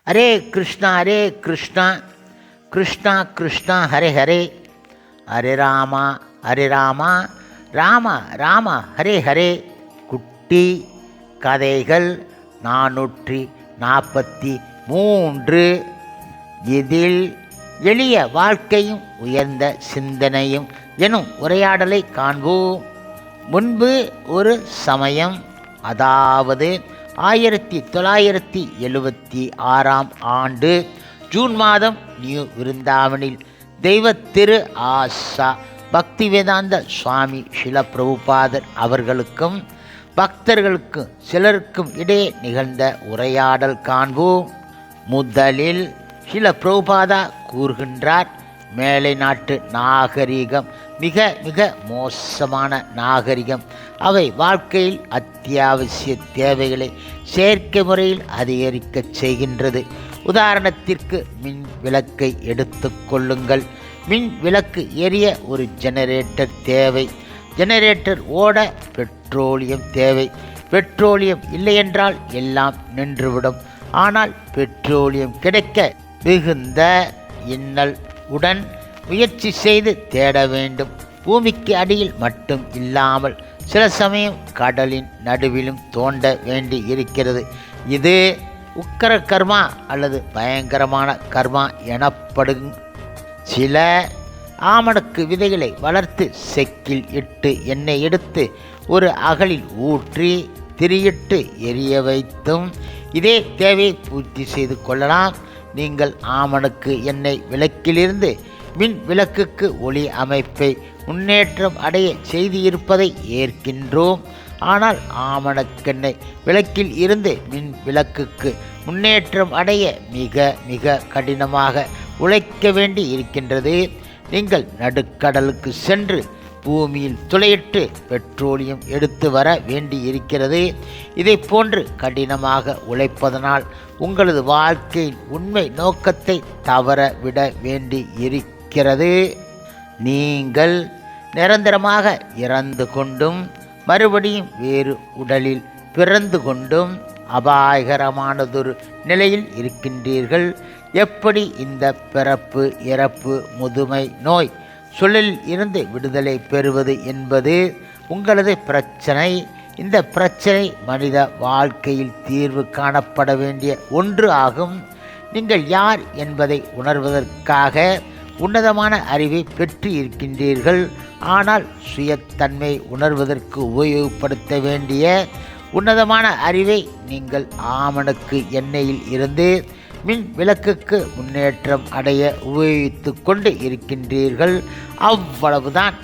ஹரே கிருஷ்ணா கிருஷ்ணா கிருஷ்ணா ஹரே ஹரே, ஹரே ராமா ராம ராம ஹரே ஹரே. குட்டி கதைகள் 443. இதில் எளிய வாழ்க்கையும் உயர்ந்த சிந்தனையும் எனும் உரையாடலை காண்போம். முன்பு ஒரு சமயம், அதாவது 1976ஆம் ஆண்டு ஜூன் மாதம் நியூ விருந்தாவனில் தெய்வ திரு ஆசா பக்திவேதாந்த சுவாமி ஸ்ரீல பிரபுபாதர் அவர்களுக்கும் பக்தர்களுக்கும் சிலருக்கும் இடையே நிகழ்ந்த உரையாடல் காண்போம். முதலில் ஸ்ரீல பிரபுபாதா கூறுகின்றார், மேலை நாட்டு நாகரிகம் மிக மிக மோசமான நாகரிகம். அவை வாழ்க்கையில் அத்தியாவசிய தேவைகளை செயற்கை முறையில் அதிகரிக்க செய்கின்றது. உதாரணத்திற்கு மின் விளக்கை எடுத்து கொள்ளுங்கள். மின் விளக்கு எரிய ஒரு ஜெனரேட்டர் தேவை. ஜெனரேட்டர் ஓட பெட்ரோலியம் தேவை. பெட்ரோலியம் இல்லையென்றால் எல்லாம் நின்றுவிடும். ஆனால் பெட்ரோலியம் கிடைக்க மிகுந்த இன்னல் உடன் முயற்சி செய்து தேட வேண்டும். பூமிக்கு அடியில் மட்டும் இல்லாமல் சில சமயம் கடலின் நடுவிலும் தோண்ட வேண்டி இருக்கிறது. இது உக்கர கர்மா அல்லது பயங்கரமான கர்மா எனப்படும். சில ஆமணக்கு விதைகளை வளர்த்து செக்கில் இட்டு எண்ணெய் எடுத்து ஒரு அகலில் ஊற்றி திரியிட்டு எரிய வைத்தும் இதே தேவையை பூர்த்தி செய்து கொள்ளலாம். நீங்கள் ஆமணக்கு எண்ணெய் விளக்கிலிருந்து மின் விளக்குக்கு ஒளி அமைப்பை முன்னேற்றம் அடைய செய்திருப்பதை ஏற்கின்றோம். ஆனால் ஆமணக்கெண்ணெய் விளக்கில் இருந்து மின் விளக்குக்கு முன்னேற்றம் அடைய மிக மிக கடினமாக உழைக்க வேண்டி இருக்கின்றது. நீங்கள் நடுக்கடலுக்கு சென்று பூமியில் துளையிட்டு பெட்ரோலியம் எடுத்து வர வேண்டி இருக்கிறது. இதை போன்று கடினமாக உழைப்பதனால் உங்களது வாழ்க்கையின் உண்மை நோக்கத்தை தவற விட வேண்டி இருக்கிறது. நீங்கள் நிரந்தரமாக இறந்து கொண்டும் மறுபடியும் வேறு உடலில் பிறந்து கொண்டும் அபாயகரமானதொரு நிலையில் இருக்கின்றீர்கள். எப்படி இந்த பிறப்பு இறப்பு முதுமை நோய் சுழலில் இருந்து விடுதலை பெறுவது என்பது உங்களது பிரச்சனை. இந்த பிரச்சனை மனித வாழ்க்கையில் தீர்வு காணப்பட வேண்டிய ஒன்று ஆகும். நீங்கள் யார் என்பதை உணர்வதற்காக உன்னதமான அறிவை பெற்று இருக்கின்றீர்கள். ஆனால் சுயத்தன்மை உணர்வதற்கு உபயோகப்படுத்த வேண்டிய உன்னதமான அறிவை நீங்கள் ஆமணக்கு எண்ணெயில் இருந்து மின் விளக்குக்கு முன்னேற்றம் அடைய உபயோகித்து கொண்டு இருக்கின்றீர்கள். அவ்வளவுதான்.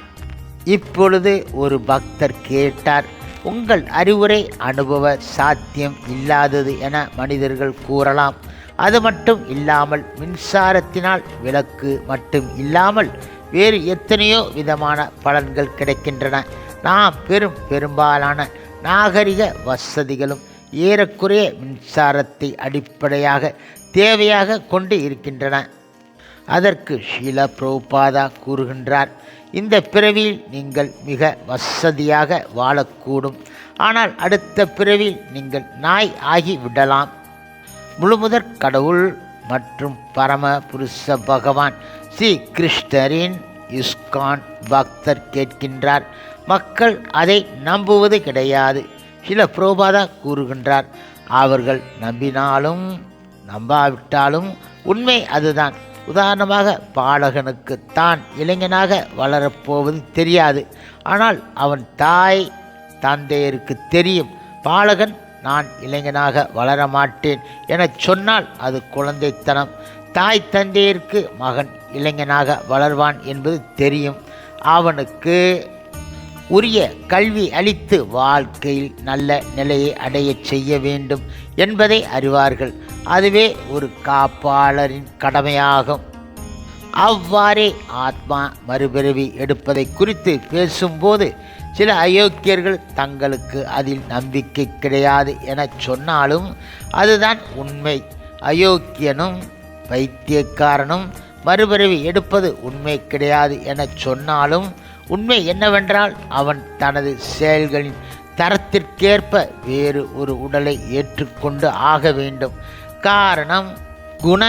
இப்பொழுது ஒரு பக்தர் கேட்டார், உங்கள் அறிவுரை அனுபவ சாத்தியம் இல்லாதது என மனிதர்கள் கூறலாம். அது மட்டும் இல்லாமல் மின்சாரத்தினால் விளக்கு மட்டும் இல்லாமல் வேறு எத்தனையோ விதமான பலன்கள் கிடைக்கின்றன. நாம் பெரும்பாலான நாகரிக வசதிகளும் ஏறக்குறைய மின்சாரத்தை அடிப்படையாக தேவையாக கொண்டு இருக்கின்றன. அதற்கு ஸ்ரீல பிரபுபாதா கூறுகின்றார், இந்த பிறவியில் நீங்கள் மிக வசதியாக வாழக்கூடும். ஆனால் அடுத்த பிறவியில் நீங்கள் நாய் ஆகிவிடலாம். முழுமுதற் கடவுள் மற்றும் பரம புருஷ பகவான் ஸ்ரீ கிருஷ்ணரின் இஸ்கான் பக்தர் கேட்கின்றார். மக்கள் அதை நம்புவது கிடையாது. ஸ்ரீல பிரபுபாதா கூறுகின்றார், அவர்கள் நம்பினாலும் நம்பாவிட்டாலும் உண்மை அதுதான். உதாரணமாக, பாலகனுக்கு தான் இளைஞனாக வளரப்போவது தெரியாது. ஆனால் அவன் தாய் தந்தையருக்கு தெரியும். பாலகன் நான் இளைஞனாக வளரமாட்டேன் என சொன்னால் அது குழந்தைத்தனம். தாய் தந்தையருக்கு மகன் இளைஞனாக வளர்வான் என்பது தெரியும். அவனுக்கு உரிய கல்வி அளித்து வாழ்க்கையில் நல்ல நிலையை அடைய செய்ய வேண்டும் என்பதை அறிவார்கள். அதுவே ஒரு காப்பாளரின் கடமையாகும். அவ்வாறே ஆத்மா மறுபிறவி எடுப்பதை குறித்து பேசும்போது சில அயோக்கியர்கள் தங்களுக்கு அதில் நம்பிக்கை கிடையாது என சொன்னாலும் அதுதான் உண்மை. அயோக்கியனும் பைத்தியக்காரனும் மறுபிறவி எடுப்பது உண்மை கிடையாது என சொன்னாலும் உண்மை என்னவென்றால் அவன் தனது செயல்களின் தரத்திற்கேற்ப வேறு ஒரு உடலை ஏற்றுக்கொண்டு ஆக வேண்டும். காரணம், குண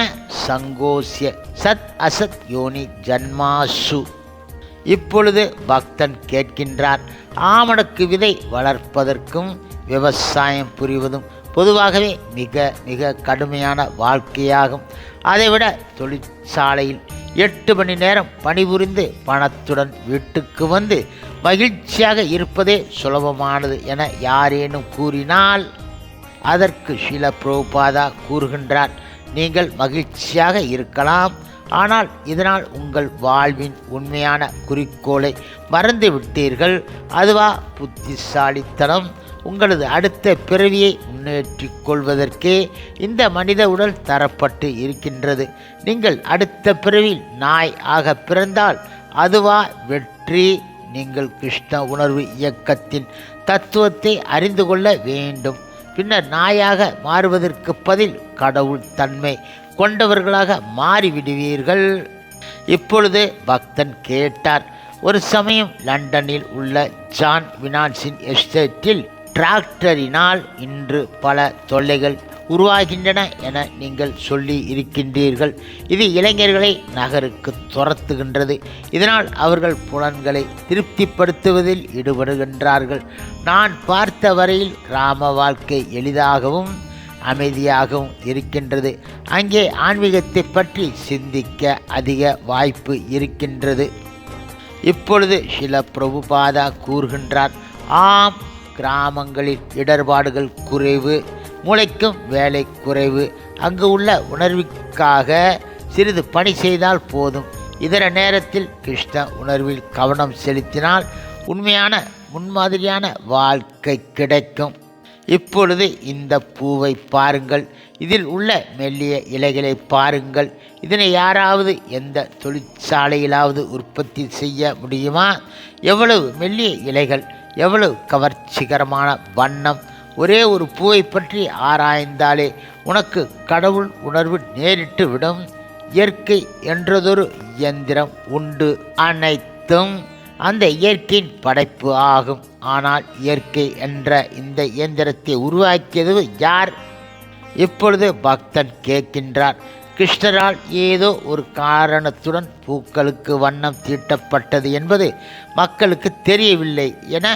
சங்கோசிய சத் அசத் யோனி ஜன்மாசு. இப்பொழுது பக்தன் கேட்கின்றார், ஆமணக்கு விதை வளர்ப்பதற்கும் விவசாயம் புரிவதும் பொதுவாகவே மிக மிக கடுமையான வாழ்க்கையாகும். அதைவிட தொழிற்சாலையில் 8 மணி நேரம் பணிபுரிந்து பணத்துடன் வீட்டுக்கு வந்து மகிழ்ச்சியாக இருப்பதே சுலபமானது என யாரேனும் கூறினால் அதற்கு ஷீல பிரபுபாதா கூறுகின்றார், நீங்கள் மகிழ்ச்சியாக இருக்கலாம், ஆனால் இதனால் உங்கள் வாழ்வின் உண்மையான குறிக்கோளை மறந்து விட்டீர்கள். அதுவா புத்திசாலித்தனம்? உங்களது அடுத்த பிறவியை முன்னேற்றிக் கொள்வதற்கே இந்த மனித உடல் தரப்பட்டு இருக்கின்றது. நீங்கள் அடுத்த பிறவியில் நாய் ஆக பிறந்தால் அதுவா வெற்றி? நீங்கள் கிருஷ்ண உணர்வு இயக்கத்தின் தத்துவத்தை அறிந்து கொள்ள வேண்டும். பின்னர் நாயாக மாறுவதற்கு பதில் கடவுள் தன்மை கொண்டவர்களாக மாறிவிடுவீர்கள். இப்பொழுது பக்தன் கேட்டார், ஒரு சமயம் லண்டனில் உள்ள ஜான் வினான்சின் எஸ்டேட்டில் டிராக்டரினால் இன்று பல தொல்லைகள் உருவாகின்றன என நீங்கள் சொல்லி இருக்கின்றீர்கள். இது இளைஞர்களை நகருக்கு துரத்துகின்றது. இதனால் அவர்கள் புலன்களை திருப்திப்படுத்துவதில் ஈடுபடுகின்றார்கள். நான் பார்த்த வரையில் கிராம வாழ்க்கை எளிதாகவும் அமைதியாகவும் இருக்கின்றது. அங்கே ஆன்மீகத்தை பற்றி சிந்திக்க அதிக வாய்ப்பு இருக்கின்றது. இப்பொழுது ஷீல பிரபுபாதா கூறுகின்றார், ஆம், கிராமங்களில் இடர்பாடுகள் குறைவு, மூளைக்கும் வேலை குறைவு. அங்கு உள்ள உணர்வுக்காக சிறிது பணி செய்தால் போதும். இதர நேரத்தில் கிருஷ்ண உணர்வில் கவனம் செலுத்தினால் உண்மையான முன்மாதிரியான வாழ்க்கை கிடைக்கும். இப்பொழுது இந்த பூவை பாருங்கள், இதில் உள்ள மெல்லிய இலைகளை பாருங்கள். இதனை யாராவது எந்த தொழிற்சாலையிலாவது உற்பத்தி செய்ய முடியுமா? எவ்வளவு மெல்லிய இலைகள், எவ்வளவு கவர்ச்சிகரமான வண்ணம்! ஒரே ஒரு பூவை பற்றி ஆராய்ந்தாலே உனக்கு கடவுள் உணர்வு நேரிட்டு விடும். இயற்கை என்றதொரு இயந்திரம் உண்டு, அனைத்தும் அந்த இயற்கையின் படைப்பு ஆகும். ஆனால் இயற்கை என்ற இந்த இயந்திரத்தை உருவாக்கியது யார்? இப்பொழுது பக்தன் கேட்கின்றார், கிருஷ்ணரால் ஏதோ ஒரு காரணத்துடன் பூக்களுக்கு வண்ணம் தீட்டப்பட்டது என்பது மக்களுக்கு தெரியவில்லை என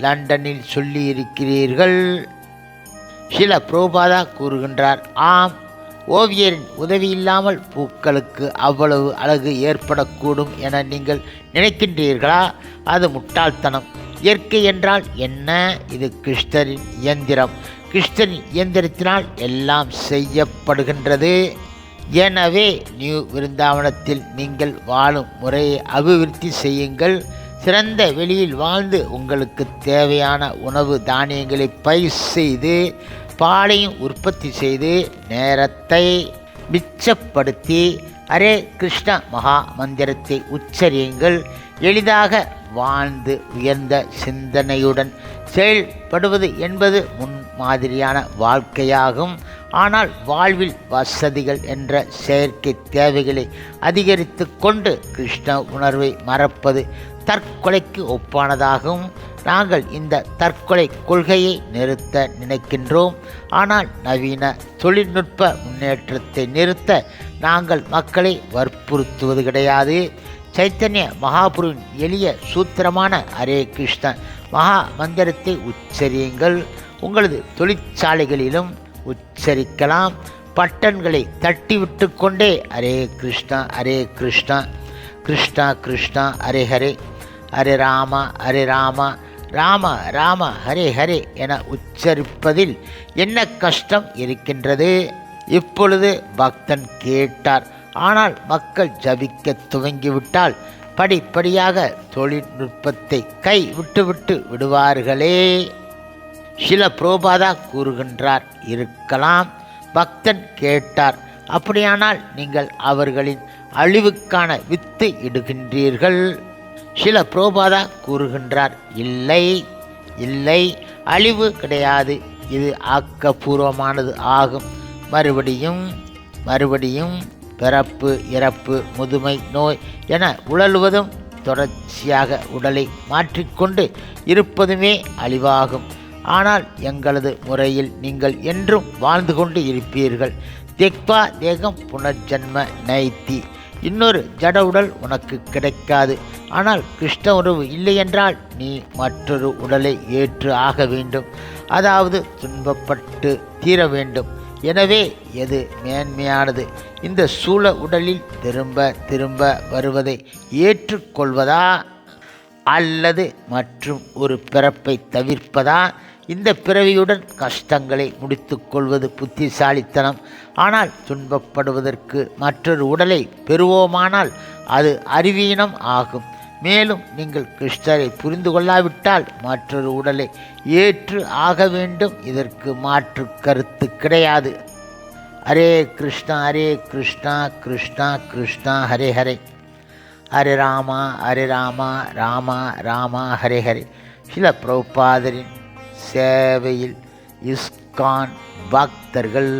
லண்டனில் சொல்லியிருக்கிறீர்கள். ஷீல பிரபுபாதா கூறுகின்றார், ஆம், ஓவியரின் உதவி இல்லாமல் பூக்களுக்கு அவ்வளவு அழகு ஏற்படக்கூடும் என நீங்கள் நினைக்கின்றீர்களா? அது முட்டாள்தனம். இயற்கை என்றால் என்ன? இது கிருஷ்ணரின் இயந்திரம். கிருஷ்ணரின் இயந்திரத்தினால் எல்லாம் செய்யப்படுகின்றது. எனவே நியூ விருந்தாவனத்தில் நீங்கள் வாழும் முறையை அபிவிருத்தி செய்யுங்கள். சிறந்த வெளியில் வாழ்ந்து உங்களுக்கு தேவையான உணவு தானியங்களை பயிர் செய்து பாலையும் உற்பத்தி செய்து நேரத்தை மிச்சப்படுத்தி அரே கிருஷ்ண மகா மந்திரத்தை உச்சரியுங்கள். எளிதாக வாழ்ந்து உயர்ந்த சிந்தனையுடன் செயல்படுவது என்பது முன்மாதிரியான வாழ்க்கையாகும். ஆனால் வாழ்வில் வசதிகள் என்ற செயற்கை தேவைகளை அதிகரித்து கொண்டு கிருஷ்ண உணர்வை மறப்பது தற்கொலைக்கு ஒப்பானதாகும். நாங்கள் இந்த தற்கொலை கொள்கையை நிறுத்த நினைக்கின்றோம். ஆனால் நவீன தொழில்நுட்ப முன்னேற்றத்தை நிறுத்த நாங்கள் மக்களை வற்புறுத்துவது கிடையாது. சைத்தன்ய மகாபுருவின் எளிய சூத்திரமான ஹரே கிருஷ்ண மகா மந்திரத்தை உச்சரியுங்கள். உங்களது தொழிற்சாலைகளிலும் உச்சரிக்கலாம். பட்டன்களை தட்டிவிட்டு கொண்டே ஹரே கிருஷ்ணா ஹரே கிருஷ்ணா கிருஷ்ணா கிருஷ்ணா ஹரே ஹரே ஹரே ராம ராம ராம ஹரே ஹரே என உச்சரிப்பதில் என்ன கஷ்டம் இருக்கின்றது? இப்பொழுது பக்தன் கேட்டார், ஆனால் மக்கள் ஜபிக்க துவங்கிவிட்டால் படிப்படியாக தொழில்நுட்பத்தை கை விட்டு விடுவார்களே. ஷீல பிரபுபாதா கூறுகின்றார், இருக்கலாம். பக்தன் கேட்டார், அப்படியானால் நீங்கள் அவர்களின் அழிவுக்கான வித்து இடுகின்றீர்கள். ஷீல பிரபுபாதா கூறுகின்றார், இல்லை இல்லை, அழிவு கிடையாது, இது ஆக்கப்பூர்வமானது ஆகும். மறுபடியும் பிறப்பு இறப்பு முதுமை நோய் என உழலுவதும் தொடர்ச்சியாக உடலை மாற்றிக்கொண்டு இருப்பதுமே அழிவாகும். ஆனால் எங்களது முறையில் நீங்கள் என்றும் வாழ்ந்து கொண்டு இருப்பீர்கள். தெக்வா தேகம் புனர்ஜன்ம நைத்தி. இன்னொரு ஜட உடல் உனக்கு கிடைக்காது. ஆனால் கிருஷ்ண உறவு இல்லையென்றால் நீ மற்றொரு உடலை ஏற்று ஆக வேண்டும். அதாவது துன்பப்பட்டு தீர வேண்டும். எனவே எது மேன்மையானது? இந்த சூழ உடலில் திரும்ப திரும்ப வருவதை ஏற்றுக்கொள்வதா அல்லது மற்றும் ஒரு பிறப்பை தவிர்ப்பதா? இந்த பிறவியுடன் கஷ்டங்களை முடித்து கொள்வது புத்திசாலித்தனம். ஆனால் துன்பப்படுவதற்கு மற்றொரு உடலை பெறுவோமானால் அது அறிவீனம் ஆகும். மேலும் நீங்கள் கிருஷ்ணரை புரிந்து கொள்ளாவிட்டால் மற்றொரு உடலை ஏற்று ஆக வேண்டும். இதற்கு மாற்று கருத்து கிடையாது. ஹரே கிருஷ்ணா கிருஷ்ணா கிருஷ்ணா ஹரே ஹரே, ஹரே ராமா ராமா ராமா ஹரே ஹரே. சில பிரபுபாதரின் சேவையில் இஸ்கான் பக்தர்கள்